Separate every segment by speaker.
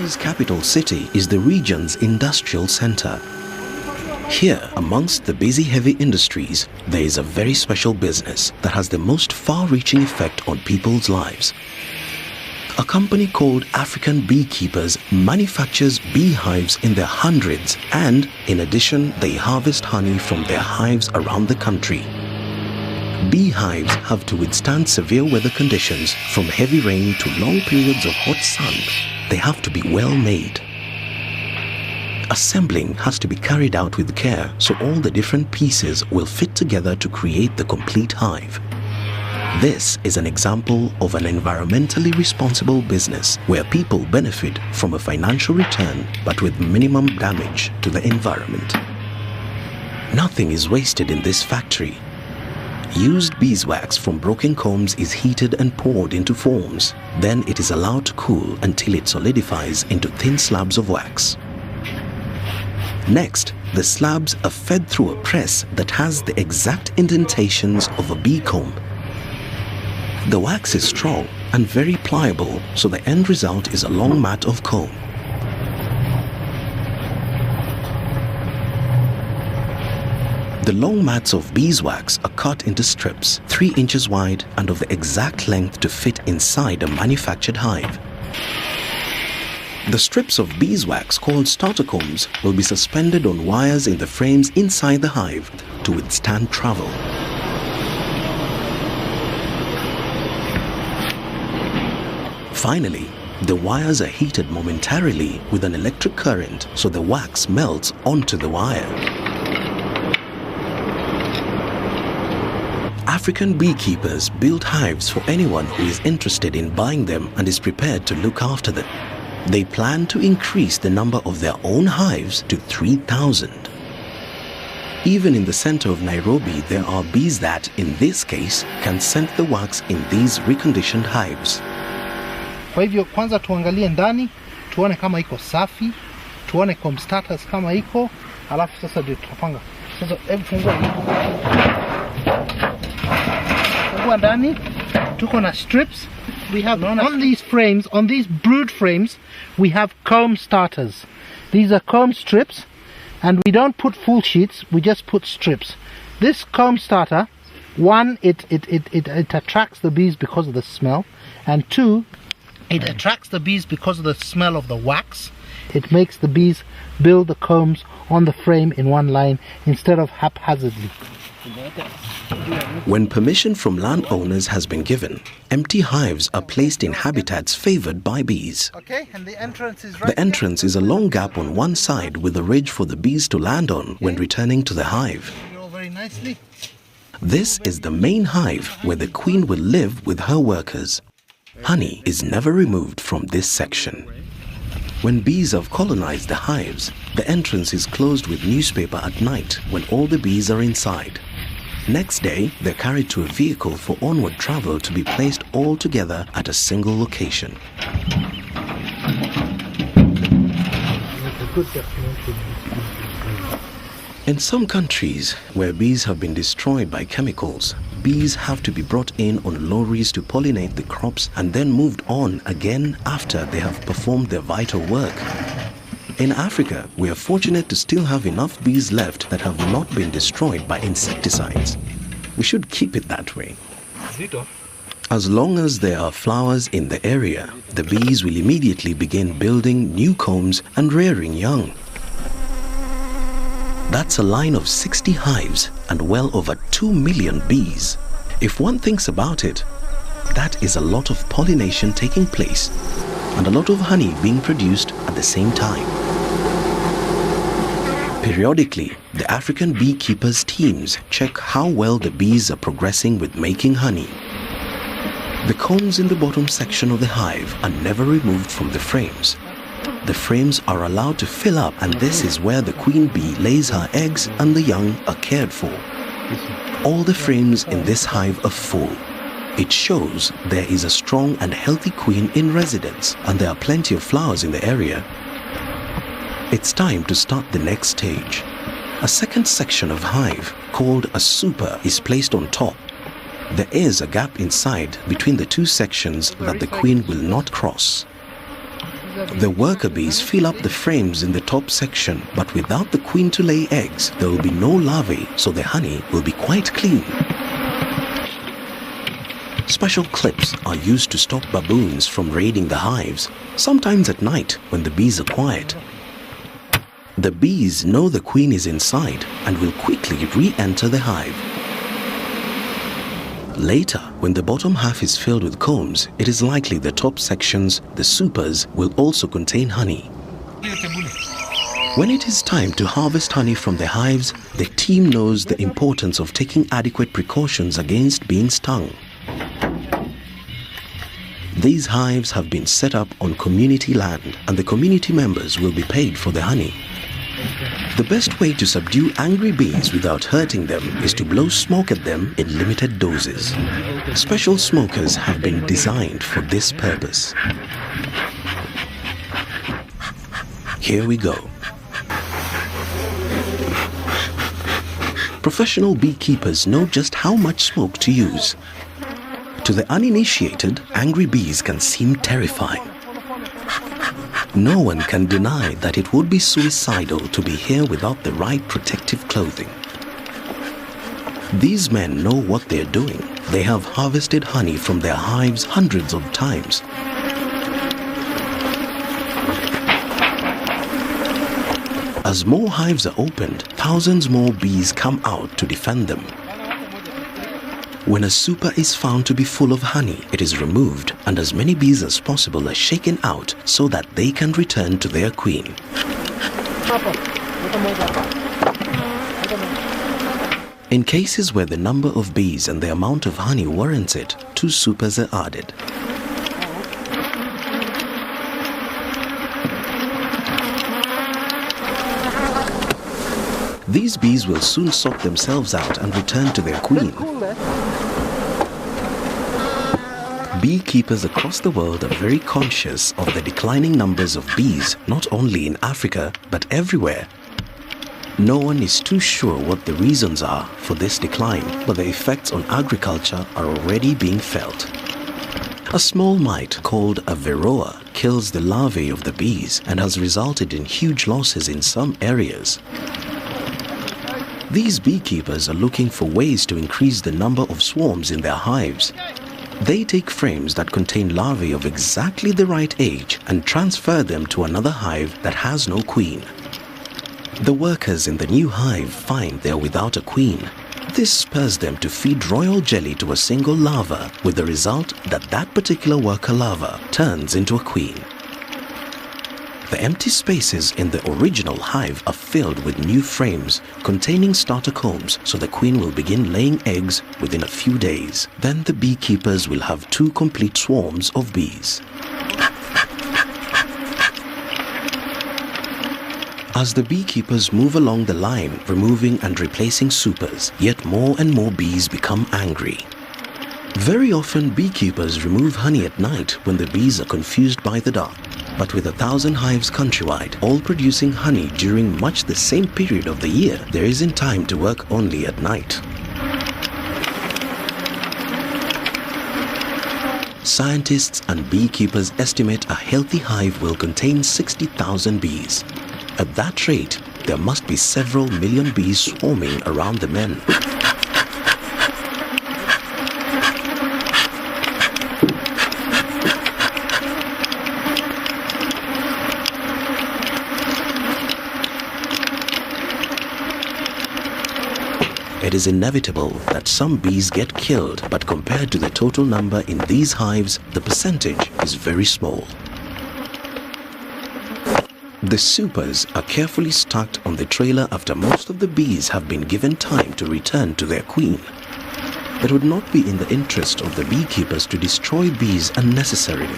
Speaker 1: Guinea's capital city is the region's industrial center. Here, amongst the busy heavy industries, there is a very special business that has the most far-reaching effect on people's lives. A company called African Beekeepers manufactures beehives in their hundreds, and in addition, they harvest honey from their hives around the country. Beehives have to withstand severe weather conditions, from heavy rain to long periods of hot sun. They have to be well made. Assembling has to be carried out with care, so all the different pieces will fit together to create the complete hive. This is an example of an environmentally responsible business where people benefit from a financial return but with minimum damage to the environment. Nothing is wasted in this factory. Used beeswax from broken combs is heated and poured into forms. Then it is allowed to cool until it solidifies into thin slabs of wax. Next, the slabs are fed through a press that has the exact indentations of a bee comb. The wax is strong and very pliable, so the end result is a long mat of comb. The long mats of beeswax are cut into strips 3 inches wide and of the exact length to fit inside a manufactured hive. The strips of beeswax called starter combs will be suspended on wires in the frames inside the hive to withstand travel. Finally, the wires are heated momentarily with an electric current so the wax melts onto the wire. African beekeepers build hives for anyone who is interested in buying them and is prepared to look after them. They plan to increase the number of their own hives to 3,000. Even in the center of Nairobi, there are bees that, in this case, can scent the wax in these reconditioned hives.
Speaker 2: Kwa hivyo kwanza tuangalie ndani, tuone kama iko safi, tuone comb starters kama iko, alafu sasa ndio tutapanga. Sasa hebu fungua hii. Fungua ndani, tuko na strips. We have on these frames, on these brood frames, we have comb starters. These are comb strips, and we don't put full sheets, we just put strips. This comb starter, one, it attracts the bees because of the smell, and two, it attracts the bees because of the smell of the wax. It makes the bees build the combs on the frame in one line instead of haphazardly.
Speaker 1: When permission from landowners has been given, empty hives are placed in habitats favored by bees.
Speaker 2: Okay, and the entrance is right.
Speaker 1: The entrance is a long gap on one side with a ridge for the bees to land on when returning to the hive.
Speaker 2: Very nicely.
Speaker 1: This is the main hive where the queen will live with her workers. Honey is never removed from this section. When bees have colonized the hives, the entrance is closed with newspaper at night when all the bees are inside. Next day, they're carried to a vehicle for onward travel to be placed all together at a single location. In some countries where bees have been destroyed by chemicals, bees have to be brought in on lorries to pollinate the crops and then moved on again after they have performed their vital work. In Africa, we are fortunate to still have enough bees left that have not been destroyed by insecticides. We should keep it that way. As long as there are flowers in the area, the bees will immediately begin building new combs and rearing young. That's a line of 60 hives and well over 2 million bees. If one thinks about it, that is a lot of pollination taking place and a lot of honey being produced at the same time. Periodically, the African beekeepers' teams check how well the bees are progressing with making honey. The combs in the bottom section of the hive are never removed from the frames. The frames are allowed to fill up, and this is where the queen bee lays her eggs and the young are cared for. All the frames in this hive are full. It shows there is a strong and healthy queen in residence, and there are plenty of flowers in the area. It's time to start the next stage. A second section of hive, called a super, is placed on top. There is a gap inside between the two sections that the queen will not cross. The worker bees fill up the frames in the top section, but without the queen to lay eggs, there will be no larvae, so the honey will be quite clean. Special clips are used to stop baboons from raiding the hives, sometimes at night when the bees are quiet. The bees know the queen is inside and will quickly re-enter the hive. Later, when the bottom half is filled with combs, it is likely the top sections, the supers, will also contain honey. When it is time to harvest honey from the hives, the team knows the importance of taking adequate precautions against being stung. These hives have been set up on community land, and the community members will be paid for the honey. The best way to subdue angry bees without hurting them is to blow smoke at them in limited doses. Special smokers have been designed for this purpose. Here we go. Professional beekeepers know just how much smoke to use. To the uninitiated, angry bees can seem terrifying. No one can deny that it would be suicidal to be here without the right protective clothing. These men know what they're doing. They have harvested honey from their hives hundreds of times. As more hives are opened, thousands more bees come out to defend them. When a super is found to be full of honey, it is removed and as many bees as possible are shaken out so that they can return to their queen. In cases where the number of bees and the amount of honey warrants it, 2 supers are added. These bees will soon sort themselves out and return to their queen. Beekeepers across the world are very conscious of the declining numbers of bees, not only in Africa, but everywhere. No one is too sure what the reasons are for this decline, but the effects on agriculture are already being felt. A small mite called a varroa kills the larvae of the bees and has resulted in huge losses in some areas. These beekeepers are looking for ways to increase the number of swarms in their hives. They take frames that contain larvae of exactly the right age and transfer them to another hive that has no queen. The workers in the new hive find they are without a queen. This spurs them to feed royal jelly to a single larva, with the result that that particular worker larva turns into a queen. The empty spaces in the original hive are filled with new frames containing starter combs, so the queen will begin laying eggs within a few days. Then the beekeepers will have 2 complete swarms of bees. As the beekeepers move along the line, removing and replacing supers, yet more and more bees become angry. Very often beekeepers remove honey at night when the bees are confused by the dark. But with 1,000 hives countrywide, all producing honey during much the same period of the year, there isn't time to work only at night. Scientists and beekeepers estimate a healthy hive will contain 60,000 bees. At that rate, there must be several million bees swarming around the men. It is inevitable that some bees get killed, but compared to the total number in these hives, the percentage is very small. The supers are carefully stacked on the trailer after most of the bees have been given time to return to their queen. It would not be in the interest of the beekeepers to destroy bees unnecessarily.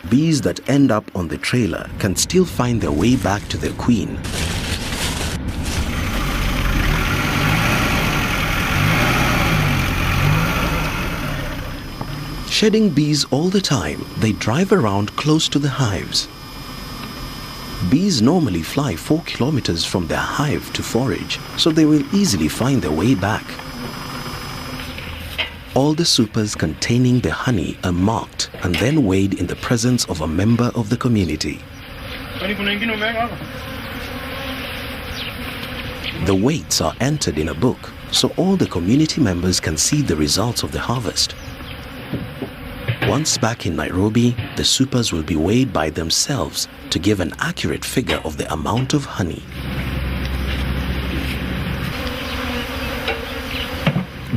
Speaker 1: Bees that end up on the trailer can still find their way back to their queen. Shedding bees all the time, they drive around close to the hives. Bees normally fly 4 kilometers from their hive to forage, so they will easily find their way back. All the supers containing the honey are marked and then weighed in the presence of a member of the community. The weights are entered in a book, so all the community members can see the results of the harvest. Once back in Nairobi, the supers will be weighed by themselves to give an accurate figure of the amount of honey.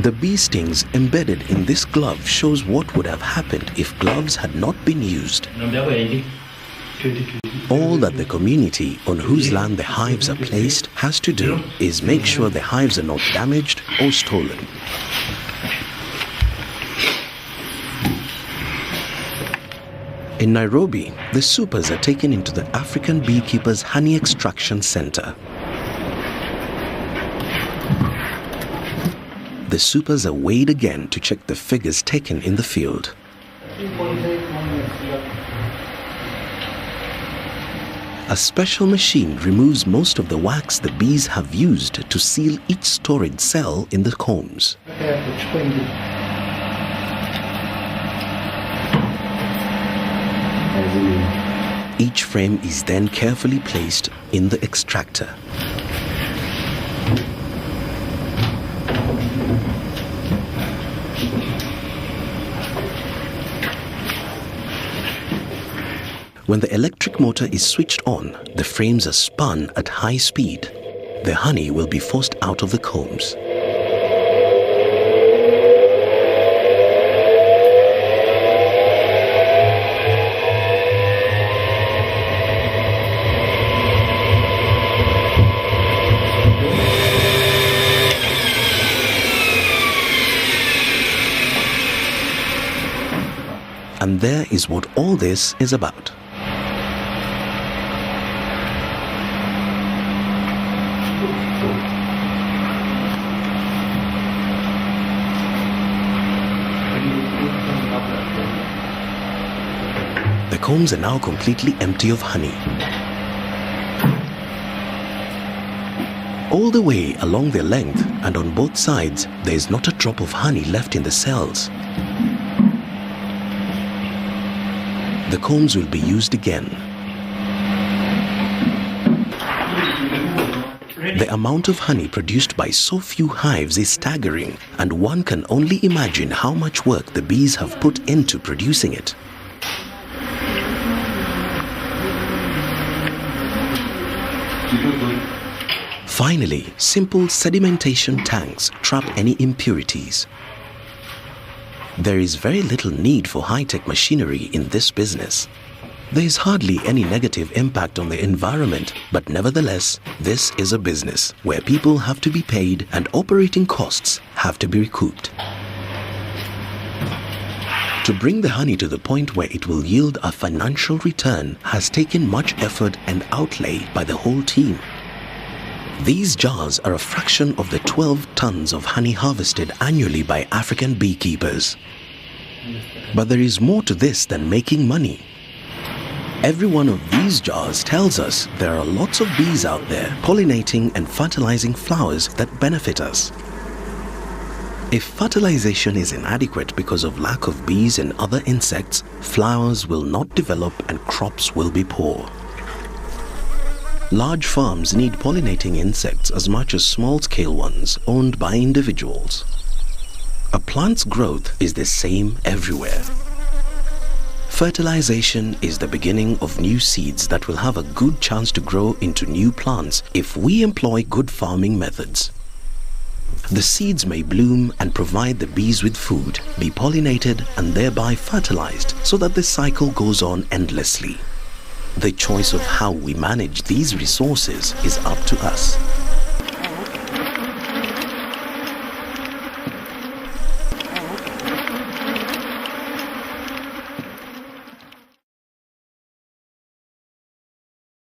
Speaker 1: The bee stings embedded in this glove shows what would have happened if gloves had not been used. All that the community on whose land the hives are placed has to do is make sure the hives are not damaged or stolen. In Nairobi, the supers are taken into the African Beekeepers Honey Extraction Center. The supers are weighed again to check the figures taken in the field. A special machine removes most of the wax the bees have used to seal each storage cell in the combs. Each frame is then carefully placed in the extractor. When the electric motor is switched on, the frames are spun at high speed. The honey will be forced out of the combs. And there is what all this is about. The combs are now completely empty of honey. All the way along their length and on both sides, there is not a drop of honey left in the cells. The combs will be used again. The amount of honey produced by so few hives is staggering, and one can only imagine how much work the bees have put into producing it. Finally, simple sedimentation tanks trap any impurities. There is very little need for high-tech machinery in this business. There is hardly any negative impact on the environment, but nevertheless, this is a business where people have to be paid and operating costs have to be recouped. To bring the honey to the point where it will yield a financial return has taken much effort and outlay by the whole team. These jars are a fraction of the 12 tons of honey harvested annually by African beekeepers. But there is more to this than making money. Every one of these jars tells us there are lots of bees out there pollinating and fertilizing flowers that benefit us. If fertilization is inadequate because of lack of bees and other insects, flowers will not develop and crops will be poor. Large farms need pollinating insects as much as small-scale ones owned by individuals. A plant's growth is the same everywhere. Fertilization is the beginning of new seeds that will have a good chance to grow into new plants if we employ good farming methods. The seeds may bloom and provide the bees with food, be pollinated and thereby fertilized so that the cycle goes on endlessly. The choice of how we manage these resources is up to us.